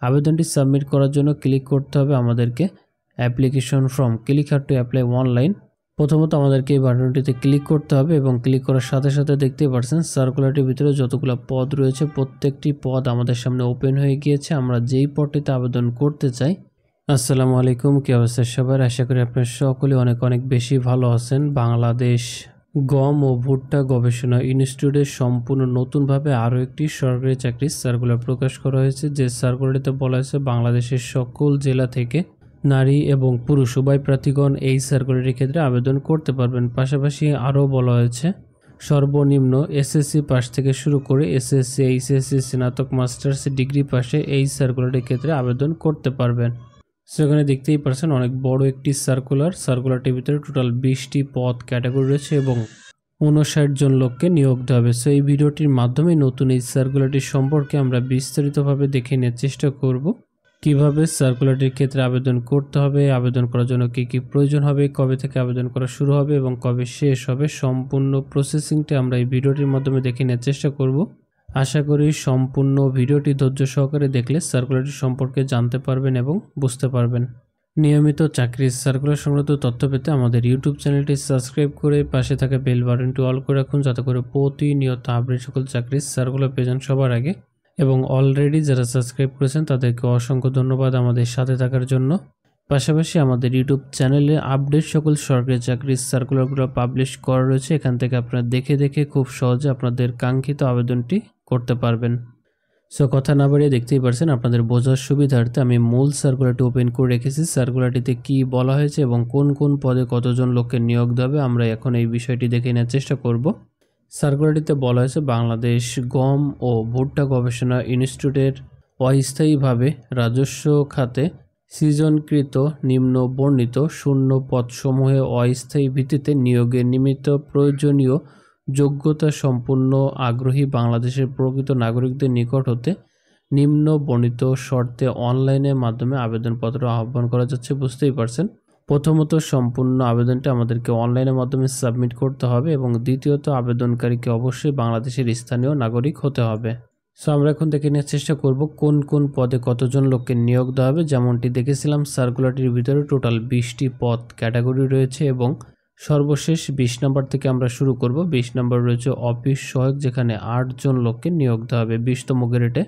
আবেদনটি সাবমিট করার জন্য ক্লিক করতে হবে আমাদেরকে application form, click her to apply online. প্রথমত আমাদেরকে এই বাটনটিতে ক্লিক করতে হবে এবং ক্লিক করার সাথে সাথে দেখতেই পাচ্ছেন সার্কুলারটির ভিতরে যতগুলো পদ রয়েছে প্রত্যেকটি পদ আমাদের সামনে ওপেন হয়ে গিয়েছে। আমরা যেই পদটিতে আবেদন করতে চাই। আসসালামু আলাইকুম, কি অবস্থা সবার? আশা করি আপনারা সকলে অনেক অনেক বেশি ভালো আছেন। বাংলাদেশ গম ও ভুট্টা গবেষণা ইনস্টিটিউটের সম্পূর্ণ নতুনভাবে আরও একটি সরকারি চাকরির সার্কুলার প্রকাশ করা হয়েছে। যে সার্কুলারটিতে বলা হয়েছে বাংলাদেশের সকল জেলা থেকে নারী এবং পুরুষ উভয় প্রার্থীগণ এই সার্কুলারের ক্ষেত্রে আবেদন করতে পারবেন। পাশাপাশি আরও বলা হয়েছে সর্বনিম্ন এসএসসি পাস থেকে শুরু করে এসএসসি, এইচএসসি, স্নাতক, মাস্টার্স ডিগ্রি পাশে এই সার্কুলারের ক্ষেত্রে আবেদন করতে পারবেন। সেখানে দেখতেই পাচ্ছেন অনেক বড় একটি সার্কুলারটির ভিতরে টোটাল 20টি পদ ক্যাটাগরি রয়েছে এবং 59 জন লোককে নিয়োগ দেওয়া হবে। সো এই ভিডিওটির মাধ্যমে নতুন এই সার্কুলারটি সম্পর্কে আমরা বিস্তারিতভাবে দেখে নেওয়ার চেষ্টা করব। কিভাবে সার্কুলারটির ক্ষেত্রে আবেদন করতে হবে, আবেদন করার জন্য কী কী প্রয়োজন হবে, কবে থেকে আবেদন করা শুরু হবে এবং কবে শেষ হবে, সম্পূর্ণ প্রসেসিংটা আমরা এই ভিডিওটির মাধ্যমে দেখে নেওয়ার চেষ্টা করব। আশা করি সম্পূর্ণ ভিডিওটি ধৈর্য সহকারে দেখলে সার্কুলারটি সম্পর্কে জানতে পারবেন এবং বুঝতে পারবেন। নিয়মিত চাকরির সার্কুলার সংক্রান্ত তথ্য পেতে আমাদের ইউটিউব চ্যানেলটি সাবস্ক্রাইব করে পাশে থাকা বেল বাটনটি অল করে রাখুন, যাতে করে প্রতিনিয়ত আপডেট সকল চাকরির সার্কুলার পেয়ে যান সবার আগে। এবং অলরেডি যারা সাবস্ক্রাইব করেছেন তাদেরকে অসংখ্য ধন্যবাদ আমাদের সাথে থাকার জন্য। পাশাপাশি আমাদের ইউটিউব চ্যানেলে আপডেট সকল সরকারি চাকরির সার্কুলারগুলো পাবলিশ করা রয়েছে। এখান থেকে আপনারা দেখে দেখে খুব সহজে আপনাদের কাঙ্ক্ষিত আবেদনটি করতে পারবেন। সো কথা না বাড়িয়ে দেখতেই পারছেন, আপনাদের বোঝার সুবিধার্থে আমি মূল সার্কুলারটি ওপেন করে রেখেছি। সার্কুলারটিতে কি বলা হয়েছে এবং কোন কোন পদে কতজন লোককে নিয়োগ দেবে আমরা এখন এই বিষয়টি দেখে নেওয়ার চেষ্টা করব। সার্কুলারটিতে বলা হয়েছে বাংলাদেশ গম ও ভুট্টা গবেষণা ইনস্টিটিউটের অস্থায়ীভাবে রাজস্ব খাতে সৃজনকৃত নিম্ন বর্ণিত শূন্য পদসমূহে অস্থায়ী ভিত্তিতে নিয়োগের নিমিত্ত প্রয়োজনীয় যোগ্যতা সম্পন্ন আগ্রহী বাংলাদেশের প্রকৃত নাগরিকদের নিকট হতে নিম্ন বর্ণিত শর্তে অনলাইনের মাধ্যমে আবেদনপত্র আহ্বান করা যাচ্ছে। বুঝতেই পারছেন, প্রথমত সম্পূর্ণ আবেদনটা আমাদেরকে অনলাইনের মাধ্যমে সাবমিট করতে হবে এবং দ্বিতীয়ত আবেদনকারীকে অবশ্যই বাংলাদেশের স্থানীয় নাগরিক হতে হবে। সো আমরা এখন দেখে নেওয়ার চেষ্টা করব কোন কোন পদে কতজন লোককে নিয়োগ দেওয়া হবে। যেমনটি দেখেছিলাম সার্কুলারটির ভিতরে টোটাল 20টি পদ ক্যাটাগরি রয়েছে এবং সর্বশেষ 20 নম্বর থেকে আমরা শুরু করব। 20 নম্বর রয়েছে অফিস সহায়ক, যেখানে 8 জন লোককে নিয়োগ দেওয়া হবে। 20তম গ্রেডে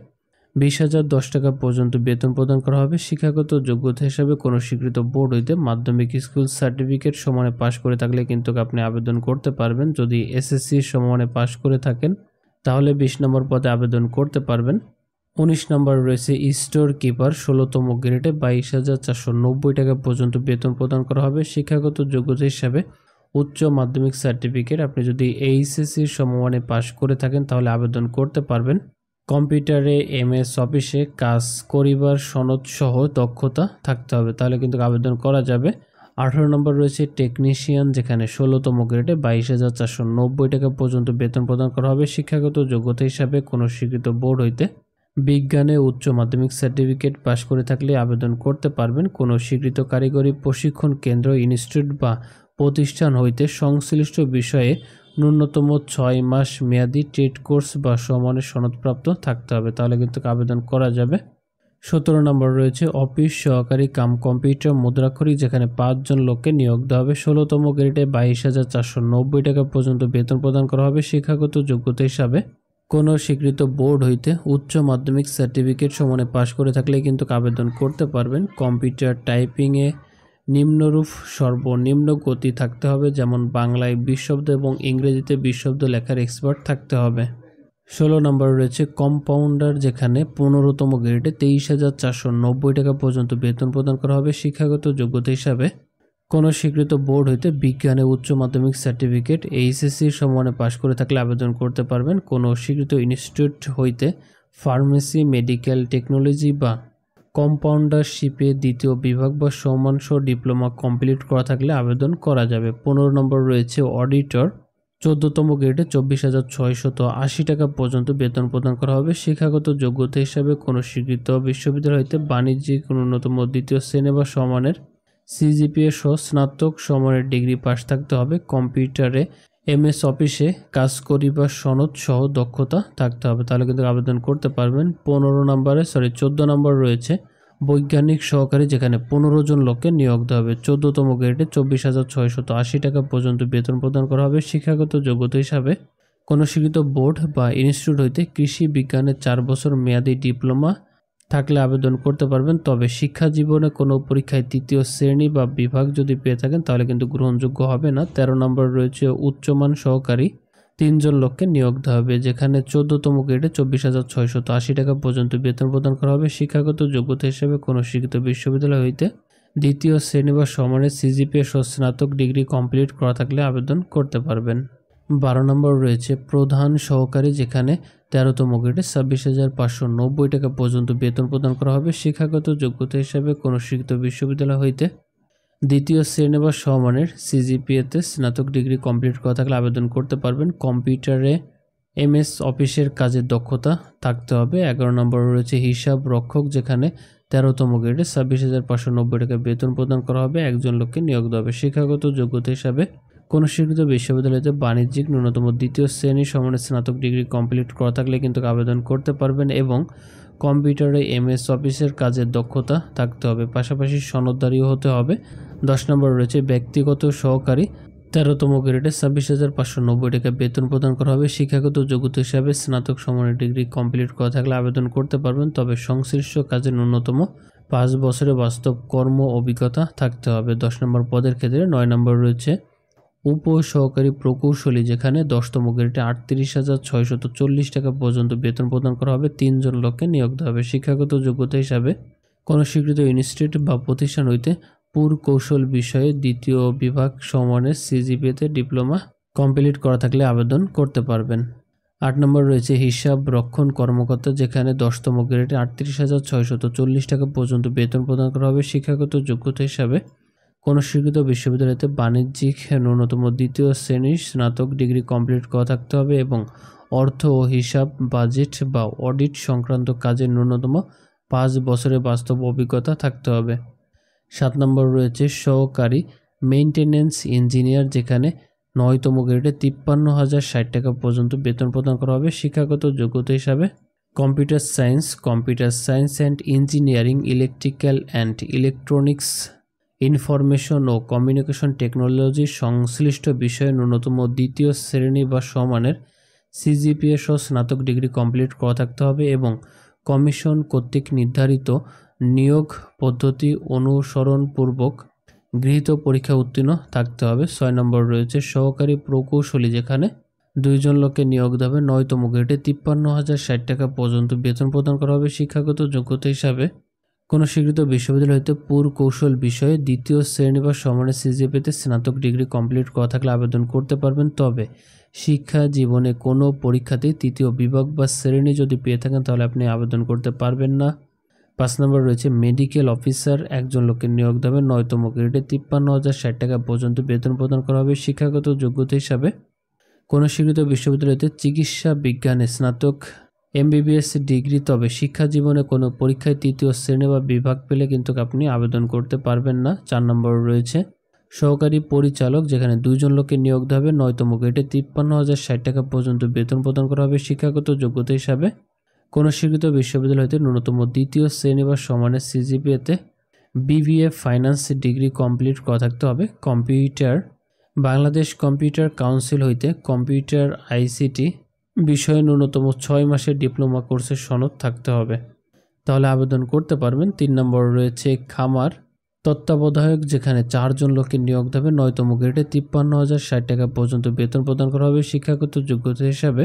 20,010 টাকা পর্যন্ত বেতন প্রদান করা হবে। শিক্ষাগত যোগ্যতা হিসাবে কোনো স্বীকৃত বোর্ড হইতে মাধ্যমিক স্কুল সার্টিফিকেট সমানে পাশ করে থাকলে কিন্তু আপনি আবেদন করতে পারবেন। যদি এসএসসি সমানে পাশ করে থাকেন তাহলে 20 নম্বর পদে আবেদন করতে পারবেন। 19 নম্বর রয়েছে স্টোর কিপার, 16তম গ্রেডে 22,490 টাকা পর্যন্ত বেতন প্রদান করা হবে। শিক্ষাগত যোগ্যতা হিসাবে উচ্চ মাধ্যমিক সার্টিফিকেট, আপনি যদি এইচএসসি সমমানে পাশ করে থাকেন তাহলে আবেদন করতে পারবেন। কম্পিউটারে এমএস অফিসে কাজ করিবার সনদ সহ দক্ষতা থাকতে হবে, তাহলে কিন্তু আবেদন করা যাবে। 18 নম্বর রয়েছে টেকনিশিয়ান, যেখানে 16তম গ্রেডে 22,490 টাকা পর্যন্ত বেতন প্রদান করা হবে। শিক্ষাগত যোগ্যতা হিসাবে কোনো স্বীকৃত বোর্ড হইতে বিজ্ঞানে উচ্চ মাধ্যমিক সার্টিফিকেট পাশ করে থাকলে আবেদন করতে পারবেন। কোনো স্বীকৃত কারিগরি প্রশিক্ষণ কেন্দ্র, ইনস্টিটিউট বা প্রতিষ্ঠান হইতে সংশ্লিষ্ট বিষয়ে ন্যূনতম 6 মাস মেয়াদি ট্রেড কোর্স বা সমানের সনদপ্রাপ্ত থাকতে হবে, তাহলে কিন্তু আবেদন করা যাবে। 17 নম্বর রয়েছে অফিস সহকারী কাম কম্পিউটার মুদ্রাক্ষরিক, যেখানে 5 জন লোককে নিয়োগ দেওয়া হবে। 16তম গ্রেডে 22,490 টাকা পর্যন্ত বেতন প্রদান করা হবে। শিক্ষাগত যোগ্যতা হিসাবে কোনো স্বীকৃত বোর্ড হইতে উচ্চ মাধ্যমিক সার্টিফিকেট সমানে পাশ করে থাকলে কিন্তু আবেদন করতে পারবেন। কম্পিউটার টাইপিংয়ে নিম্নরূপ সর্বনিম্ন গতি থাকতে হবে, যেমন বাংলায় 20 শব্দ এবং ইংরেজিতে 20 শব্দ লেখার এক্সপার্ট থাকতে হবে। 16 নম্বর রয়েছে কম্পাউন্ডার, যেখানে 15তম গ্রেডে 23,490 টাকা পর্যন্ত বেতন প্রদান করা হবে। শিক্ষাগত যোগ্যতা হিসাবে কোনো স্বীকৃত বোর্ড হইতে বিজ্ঞানে উচ্চ মাধ্যমিক সার্টিফিকেট এইচএসসি সমানে পাশ করে থাকলে আবেদন করতে পারবেন। কোনো স্বীকৃত ইনস্টিটিউট হইতে ফার্মেসি, মেডিকেল টেকনোলজি বা কম্পাউন্ডারশিপে দ্বিতীয় বিভাগ বা সম্মানসহ ডিপ্লোমা কমপ্লিট করা থাকলে আবেদন করা যাবে। 15 নম্বর রয়েছে অডিটর, 14তম গ্রেডে 24,680 টাকা পর্যন্ত বেতন প্রদান করা হবে। শিক্ষাগত যোগ্যতা হিসাবে কোনো স্বীকৃত বিশ্ববিদ্যালয় হইতে বাণিজ্যিক ন্যূনতম 2য় শ্রেণী বা সমানের সিজিপিএ সহ স্নাতক সমানের ডিগ্রি পাস থাকতে হবে। কম্পিউটারে MS অফিসে কাজ করিবার সনদ সহ দক্ষতা থাকতে হবে, তাহলে কিন্তু আবেদন করতে পারবেন। 14 নম্বর রয়েছে বৈজ্ঞানিক সহকারী, যেখানে 15 জন লোককে নিয়োগ দেওয়া হবে। 14তম গ্রেডে 24,680 টাকা পর্যন্ত বেতন প্রদান করা হবে। শিক্ষাগত যোগ্যতা হিসাবে কোনো স্বীকৃত বোর্ড বা ইনস্টিটিউট হইতে কৃষি বিজ্ঞানে 4 বছর মেয়াদী ডিপ্লোমা থাকলে আবেদন করতে পারবেন। তবে শিক্ষা জীবনে কোনো পরীক্ষায় 3য় শ্রেণী বা বিভাগ যদি পেয়ে থাকেন তাহলে কিন্তু গ্রহণযোগ্য হবে না। 13 নম্বর রয়েছে উচ্চমান সহকারী, 3 জন লোককে নিয়োগ দেওয়া হবে, যেখানে 14তম গ্রেডে 24,680 টাকা পর্যন্ত বেতন প্রদান করা হবে। শিক্ষাগত যোগ্যতা হিসেবে কোনো স্বীকৃত বিশ্ববিদ্যালয় হইতে 2য় শ্রেণী বা সমানের CGPA সহ স্নাতক ডিগ্রি কমপ্লিট করা থাকলে আবেদন করতে পারবেন। 12 নম্বর রয়েছে প্রধান সহকারী, যেখানে 13তম গ্রেডে 26,590 টাকা পর্যন্ত বেতন প্রদান করা হবে। শিক্ষাগত যোগ্যতা হিসাবে কোনো স্বীকৃত বিশ্ববিদ্যালয় হইতে 2য় শ্রেণী বা সমানের CGPA-তে স্নাতক ডিগ্রি কমপ্লিট করা থাকলে আবেদন করতে পারবেন। কম্পিউটারে MS অফিসের কাজের দক্ষতা থাকতে হবে। 11 নম্বর রয়েছে হিসাব রক্ষক, যেখানে 13তম গ্রেডে 26,590 টাকা বেতন প্রদান করা হবে। 1 জন লোককে নিয়োগ দেওয়া হবে। শিক্ষাগত যোগ্যতা হিসাবে কোনো স্বীকৃত বিশ্ববিদ্যালয়তে বাণিজ্যিক ন্যূনতম 2য় শ্রেণী সমানের স্নাতক ডিগ্রি কমপ্লিট করা থাকলে কিন্তু আবেদন করতে পারবেন এবং কম্পিউটারে MS অফিসের কাজের দক্ষতা থাকতে হবে, পাশাপাশি সনদধারীও হতে হবে। 10 নম্বর রয়েছে ব্যক্তিগত সহকারী, 13তম গ্রেডে 26,590 টাকা বেতন প্রদান করা হবে। শিক্ষাগত যোগ্যতা হিসাবে স্নাতক সমানের ডিগ্রি কমপ্লিট করা থাকলে আবেদন করতে পারবেন, তবে সংশ্লিষ্ট কাজের ন্যূনতম 5 বছরের বাস্তব কর্ম অভিজ্ঞতা থাকতে হবে। 10 নম্বর পদের ক্ষেত্রে 9 নম্বর রয়েছে উপসহকারী প্রকৌশলী, যেখানে 10তম গ্রেডে 38,640 টাকা পর্যন্ত বেতন প্রদান করা হবে। 3 জন লোককে নিয়োগ দেওয়া হবে। শিক্ষাগত যোগ্যতা হিসাবে কোনো স্বীকৃত ইনস্টিটিউট বা প্রতিষ্ঠান হইতে পুরকৌশল বিষয়ে 2য় বিভাগ সমানের CGPA-তে ডিপ্লোমা কমপ্লিট করা থাকলে আবেদন করতে পারবেন। 8 নম্বর রয়েছে হিসাব রক্ষণ কর্মকর্তা, যেখানে 10তম গ্রেডে 38,640 টাকা পর্যন্ত বেতন প্রদান করা হবে। শিক্ষাগত যোগ্যতা হিসাবে কোনো স্বীকৃত বিশ্ববিদ্যালয়তে বাণিজ্যিক ন্যূনতম 2য় শ্রেণীর স্নাতক ডিগ্রি কমপ্লিট করা থাকতে হবে এবং অর্থ ও হিসাব, বাজেট বা অডিট সংক্রান্ত কাজের ন্যূনতম 5 বছরের বাস্তব অভিজ্ঞতা থাকতে হবে। 7 নম্বর রয়েছে সহকারী মেইনটেনেন্স ইঞ্জিনিয়ার, যেখানে 9তম গ্রেডে 53,060 টাকা পর্যন্ত বেতন প্রদান করা হবে। শিক্ষাগত যোগ্যতা হিসাবে computer science and engineering, electrical and electronics, information ও কমিউনিকেশন টেকনোলজি সংশ্লিষ্ট বিষয়ে ন্যূনতম 2য় শ্রেণী বা সমানের CGPA সহ স্নাতক ডিগ্রি কমপ্লিট করা থাকতে হবে এবং কমিশন কর্তৃক নির্ধারিত নিয়োগ পদ্ধতি অনুসরণপূর্বক গৃহীত পরীক্ষা উত্তীর্ণ থাকতে হবে। 6 নম্বর রয়েছে সহকারী প্রকৌশলী, যেখানে 2 জন লোককে নিয়োগ দেবে। 9তম গ্রেডে 53,060 টাকা পর্যন্ত বেতন প্রদান করা হবে। শিক্ষাগত যোগ্যতা হিসাবে কোনো স্বীকৃত বিশ্ববিদ্যালয় হইতে পুরকৌশল বিষয়ে 2য় শ্রেণী বা সমানের CGPA-তে স্নাতক ডিগ্রি কমপ্লিট করা থাকলে আবেদন করতে পারবেন, তবে শিক্ষা জীবনে কোনো পরীক্ষাতেই 3য় বিভাগ বা শ্রেণী যদি পেয়ে থাকেন তাহলে আপনি আবেদন করতে পারবেন না। 5 নম্বর রয়েছে মেডিকেল অফিসার, 1 জন লোককে নিয়োগ দেবে। 9তম গ্রেডে 53,060 টাকা পর্যন্ত বেতন প্রদান করা হবে। শিক্ষাগত যোগ্যতা হিসাবে কোনো স্বীকৃত বিশ্ববিদ্যালয়তে চিকিৎসা বিজ্ঞানে স্নাতক MBBS ডিগ্রি, তবে শিক্ষা জীবনে কোনো পরীক্ষায় 3য় শ্রেণী বা বিভাগ পেলে কিন্তু আপনি আবেদন করতে পারবেন না। 4 নম্বর রয়েছে সহকারী পরিচালক, যেখানে 2 জন লোককে নিয়োগ দেওয়া হবে। 9তম গ্রেডে 53,060 টাকা পর্যন্ত বেতন প্রদান করা হবে। শিক্ষাগত যোগ্যতা হিসাবে কোনো স্বীকৃত বিশ্ববিদ্যালয় হতে ন্যূনতম 2য় শ্রেণী বা সমানের CGPA-তে BBA ফাইন্যান্স ডিগ্রি কমপ্লিট করা থাকতে হবে। বাংলাদেশ কম্পিউটার কাউন্সিল হইতে কম্পিউটার ICT বিষয়ে ন্যূনতম 6 মাসের ডিপ্লোমা কোর্সের সনদ থাকতে হবে, তাহলে আবেদন করতে পারবেন। 3 নম্বর রয়েছে খামার তত্ত্বাবধায়ক, যেখানে 4 জন লোককে নিয়োগ দেবে। 9তম গ্রেডে 53,060 টাকা পর্যন্ত বেতন প্রদান করা হবে। শিক্ষাগত যোগ্যতা হিসাবে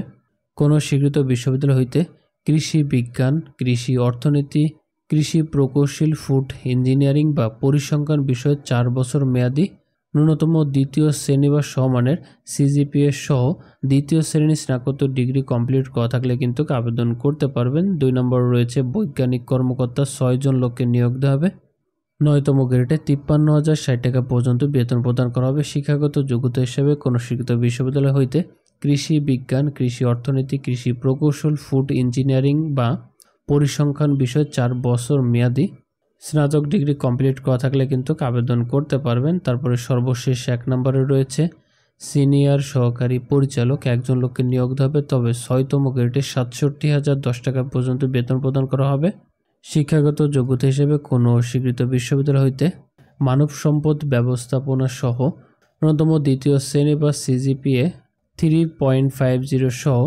কোনো স্বীকৃত বিশ্ববিদ্যালয় হইতে কৃষি বিজ্ঞান, কৃষি অর্থনীতি, কৃষি প্রকৌশল, ফুড ইঞ্জিনিয়ারিং বা পরিসংখ্যান বিষয়ে 4 বছর মেয়াদী ন্যূনতম 2য় শ্রেণী বা সমানের CGPA সহ 2য় শ্রেণীর স্নাতকোত্তর ডিগ্রি কমপ্লিট করা থাকলে কিন্তু আবেদন করতে পারবেন। 2 নম্বর রয়েছে বৈজ্ঞানিক কর্মকর্তা, 6 জন লোককে নিয়োগ দেওয়া হবে। 9তম গ্রেডে 53,060 টাকা পর্যন্ত বেতন প্রদান করা হবে। শিক্ষাগত যোগ্যতা হিসেবে কোনো স্বীকৃত বিশ্ববিদ্যালয় হইতে কৃষি বিজ্ঞান, কৃষি অর্থনীতি, কৃষি প্রকৌশল, ফুড ইঞ্জিনিয়ারিং বা পরিসংখ্যান বিষয়ে 4 বছর মেয়াদী স্নাতক ডিগ্রি কমপ্লিট করা থাকলে কিন্তু আবেদন করতে পারবেন। তারপরে সর্বশেষ 1 নম্বরে রয়েছে সিনিয়র সহকারী পরিচালক একজন লোককে নিয়োগ দেওয়া হবে, তবে 6তম গ্রেডে 67,010 টাকা পর্যন্ত বেতন প্রদান করা হবে। শিক্ষাগত যোগ্যতা হিসেবে কোনো স্বীকৃত বিশ্ববিদ্যালয় হইতে মানব সম্পদ ব্যবস্থাপনা সহ ন্যূনতম দ্বিতীয় শ্রেণী বা সিজিপিএ 3.50 সহ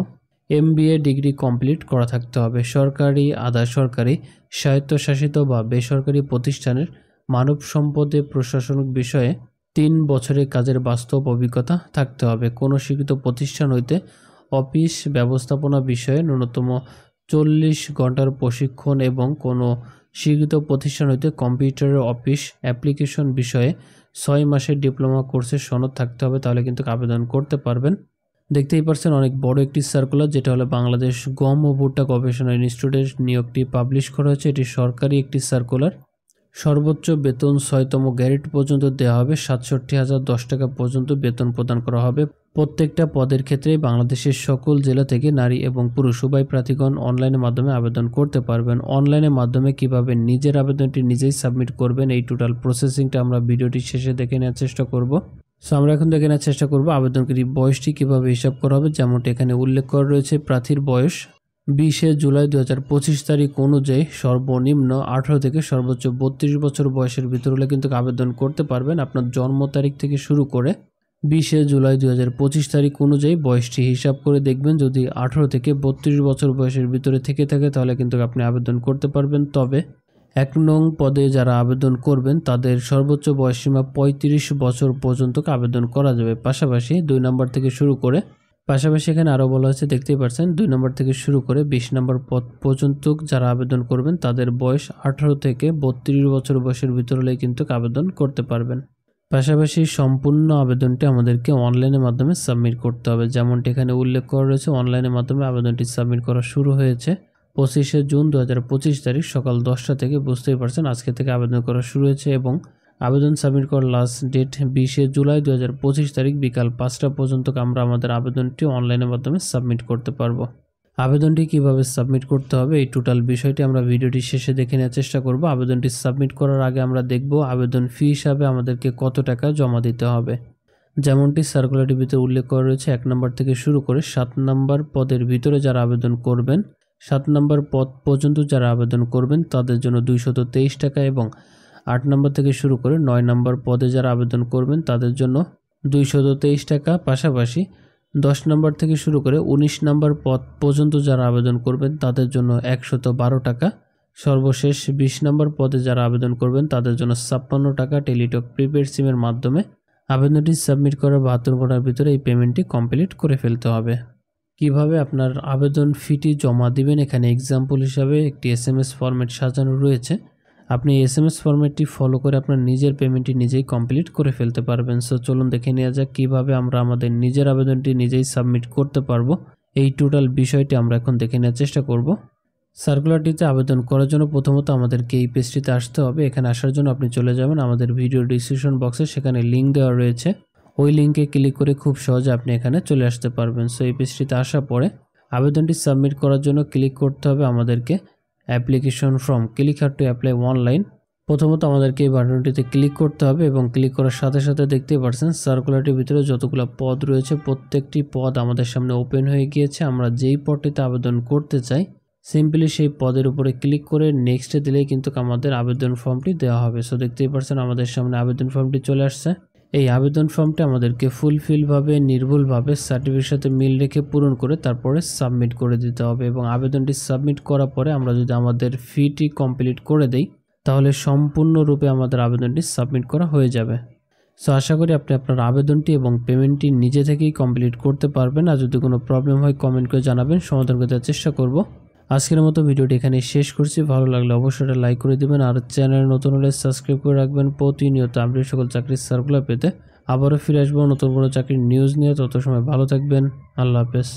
MBA ডিগ্রি কমপ্লিট করা থাকতে হবে। সরকারি, আধা সরকারি, স্বায়ত্তশাসিত বা বেসরকারি প্রতিষ্ঠানের মানব সম্পদে প্রশাসনিক বিষয়ে 3 বছরের কাজের বাস্তব অভিজ্ঞতা থাকতে হবে। কোনো স্বীকৃত প্রতিষ্ঠান হইতে অফিস ব্যবস্থাপনা বিষয়ে ন্যূনতম 40 ঘন্টার প্রশিক্ষণ এবং কোনো স্বীকৃত প্রতিষ্ঠান হইতে কম্পিউটারের অফিস অ্যাপ্লিকেশন বিষয়ে 6 মাসের ডিপ্লোমা কোর্সের সনদ থাকতে হবে, তাহলে কিন্তু আবেদন করতে পারবেন। দেখতেই পাচ্ছেন অনেক বড় একটি সার্কুলার, যেটা হলো বাংলাদেশ গম ও ভুট্টা গবেষণা ইনস্টিটিউটের নিয়োগটি পাবলিশ করা হয়েছে। এটি সরকারি একটি সার্কুলার। সর্বোচ্চ বেতন 6তম গ্রেড পর্যন্ত দেওয়া হবে। 67,010 টাকা পর্যন্ত বেতন প্রদান করা হবে। প্রত্যেকটা পদের ক্ষেত্রে বাংলাদেশের সকল জেলা থেকে নারী এবং পুরুষ উভয় প্রার্থীগণ অনলাইনের মাধ্যমে আবেদন করতে পারবেন। অনলাইনের মাধ্যমে কিভাবে নিজের আবেদনটি নিজেই সাবমিট করবেন, এই টোটাল প্রসেসিংটা আমরা ভিডিওটির শেষে দেখে নেওয়ার চেষ্টা করব। সো আমরা এখন দেখে নেওয়ার চেষ্টা করব আবেদনকারী বয়সটি কিভাবে হিসাব করা হবে। যেমনটি এখানে উল্লেখ করা রয়েছে, প্রার্থীর বয়স 20 জুলাই 2025 তারিখ অনুযায়ী সর্বনিম্ন 18 থেকে সর্বোচ্চ 32 বছর বয়সের ভিতর হলে কিন্তু আবেদন করতে পারবেন। আপনার জন্ম তারিখ থেকে শুরু করে 20 জুলাই 2025 তারিখ অনুযায়ী বয়সটি হিসাব করে দেখবেন। যদি 18 থেকে 32 বছর বয়সের ভিতরে থেকে থাকে তাহলে কিন্তু আপনি আবেদন করতে পারবেন। তবে 1 নং পদে যারা আবেদন করবেন তাদের সর্বোচ্চ বয়সসীমা 35 বছর পর্যন্ত আবেদন করা যাবে। পাশাপাশি 2 নম্বর থেকে শুরু করে এখানে আরও বলা হয়েছে, দেখতেই পাচ্ছেন 2 নম্বর থেকে শুরু করে 20 নম্বর পদ পর্যন্ত যারা আবেদন করবেন তাদের বয়স 18 থেকে 32 বছর বয়সের ভিতর হলেই কিন্তু আবেদন করতে পারবেন। পাশাপাশি সম্পূর্ণ আবেদনটি আমাদেরকে অনলাইনের মাধ্যমে সাবমিট করতে হবে। যেমনটি এখানে উল্লেখ করা রয়েছে, অনলাইনের মাধ্যমে আবেদনটি সাবমিট করা শুরু হয়েছে 25 জুন 2025 তারিখ সকাল 10টা থেকে। বুঝতেই পারছেন আজকে থেকে আবেদন করা শুরু হয়েছে এবং আবেদন সাবমিট করার লাস্ট ডেট 20 জুলাই 2025 তারিখ বিকাল 5টা পর্যন্ত আমরা আমাদের আবেদনটি অনলাইনের মাধ্যমে সাবমিট করতে পারবো। আবেদনটি কিভাবে সাবমিট করতে হবে এই টোটাল বিষয়টি আমরা ভিডিওটির শেষে দেখে নেওয়ার চেষ্টা করব। আবেদনটি সাবমিট করার আগে আমরা দেখব আবেদন ফি হিসাবে আমাদেরকে কত টাকা জমা দিতে হবে। যেমনটি সার্কুলারটির ভিতরে উল্লেখ করা রয়েছে, 1 নম্বর থেকে শুরু করে 7 নম্বর পদের ভিতরে যারা আবেদন করবেন, 7 নম্বর পদ পর্যন্ত যারা আবেদন করবেন তাদের জন্য 223 টাকা এবং 8 নম্বর থেকে শুরু করে 9 নম্বর পদে যারা আবেদন করবেন তাদের জন্য 223 টাকা। পাশাপাশি 10 নম্বর থেকে শুরু করে 19 নম্বর পদ পর্যন্ত যারা আবেদন করবেন তাদের জন্য 112 টাকা। সর্বশেষ 20 নম্বর পদে যারা আবেদন করবেন তাদের জন্য 56 টাকা। টেলিটক প্রিপেড সিমের মাধ্যমে আবেদনটি সাবমিট করার 72 ঘন্টার ভিতরে এই পেমেন্টটি কমপ্লিট করে ফেলতে হবে। কিভাবে আপনার আবেদন ফিটি জমা দিবেন, এখানে এক্সাম্পল হিসাবে একটি SMS ফরম্যাট সাজানো রয়েছে। আপনি SMS ফরম্যাটটি ফলো করে আপনার নিজের পেমেন্টটি নিজেই কমপ্লিট করে ফেলতে পারবেন। সো চলুন দেখে নেওয়া যাক কিভাবে আমরা আমাদের নিজের আবেদনটি নিজেই সাবমিট করতে পারবো। এই টোটাল বিষয়টি আমরা এখন দেখে নেওয়ার চেষ্টা করব। সার্কুলারটিতে আবেদন করার জন্য প্রথমত আমাদেরকে এই পেজটিতে আসতে হবে। এখানে আসার জন্য আপনি চলে যাবেন আমাদের ভিডিও ডিসক্রিপশন বক্সে, সেখানে লিঙ্ক দেওয়া রয়েছে। ওই লিঙ্কে ক্লিক করে খুব সহজে আপনি এখানে চলে আসতে পারবেন। সো এই পেজটিতে আসার পরে আবেদনটি সাবমিট করার জন্য ক্লিক করতে হবে আমাদেরকে application form click her to apply online. প্রথমত আমাদেরকে এই বাটনটিতে ক্লিক করতে হবে এবং ক্লিক করার সাথে সাথে দেখতেই পাচ্ছেন সার্কুলারটির ভিতরে যতগুলো পদ রয়েছে প্রত্যেকটি পদ আমাদের সামনে ওপেন হয়ে গিয়েছে। আমরা যেই পদটিতে আবেদন করতে চাই সিম্পলি সেই পদের উপরে ক্লিক করে নেক্সটে দিলেই কিন্তু আমাদের আবেদন ফর্মটি দেওয়া হবে। সো দেখতেই পাচ্ছেন আমাদের সামনে আবেদন ফর্মটি চলে আসছে। এই আবেদন ফর্মটি আমাদেরকে ফুলফিলভাবে নির্ভুলভাবে সার্টিফিকেটের সাথে মিল রেখে পূরণ করে তারপরে সাবমিট করে দিতে হবে এবং আবেদনটি সাবমিট করার পরে আমরা যদি আমাদের ফিটি কমপ্লিট করে দেই তাহলে সম্পূর্ণরূপে আমাদের আবেদনটি সাবমিট করা হয়ে যাবে। সো আশা করি আপনি আপনার আবেদনটি এবং পেমেন্টটি নিজে থেকেই কমপ্লিট করতে পারবেন। আর যদি কোনো প্রবলেম হয় কমেন্ট করে জানাবেন, সমাধান করতে চেষ্টা করব। আজকের মতো ভিডিওটি এখানে শেষ করছি। ভালো লাগলে অবশ্যই লাইক করে দিবেন আর চ্যানেল নতুন হলে সাবস্ক্রাইব করে রাখবেন প্রতিনিয়ত আপডেট সকল চাকরির সার্কুলার পেতে। আবারও ফিরে আসবো নতুন কোনো চাকরির নিউজ নিয়ে। তত সময় ভালো থাকবেন। আল্লাহ হাফেজ।